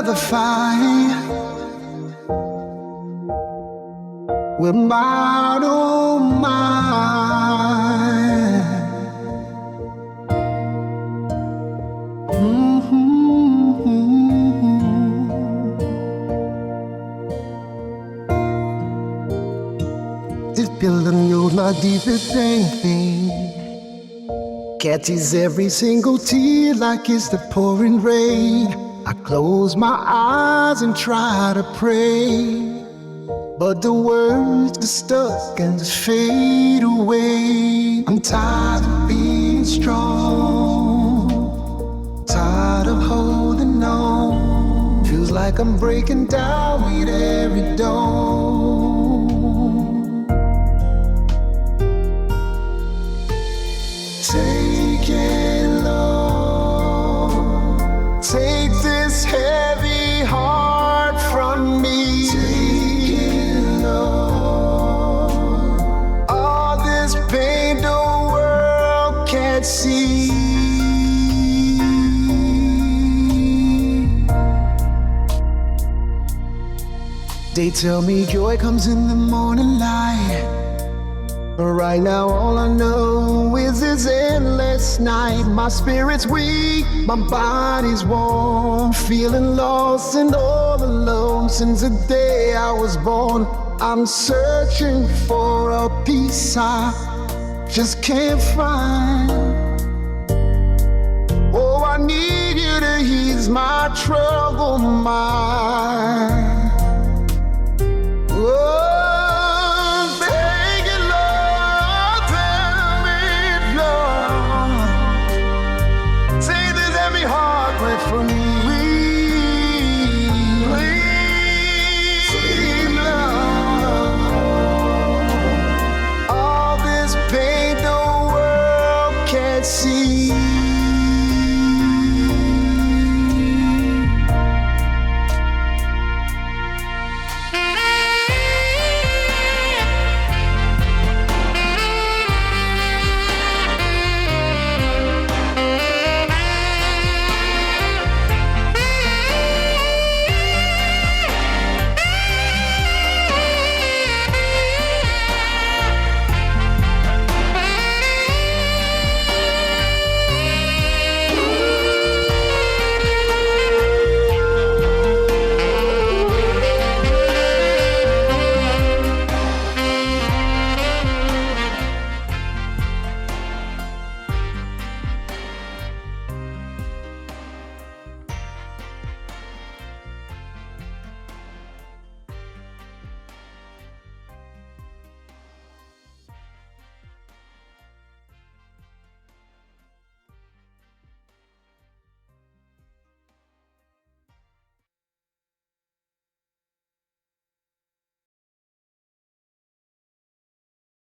another fight with my own mind. This feeling knows my deepest pain. Catches every single tear like it's the pouring rain. I close my eyes and try to pray, but the words get stuck and just fade away. I'm tired of being strong, tired of holding on. Feels like I'm breaking down with every dawn. Take it, Lord. Take this heavy heart from me. Take it, Lord. All this pain the world can't see. They tell me joy comes in the morning light, but right now all I know is this endless night. My spirit's weak, my body's warm, feeling lost and all alone. Since the day I was born, I'm searching for a peace I just can't find. Oh, I need you to ease my troubled mind.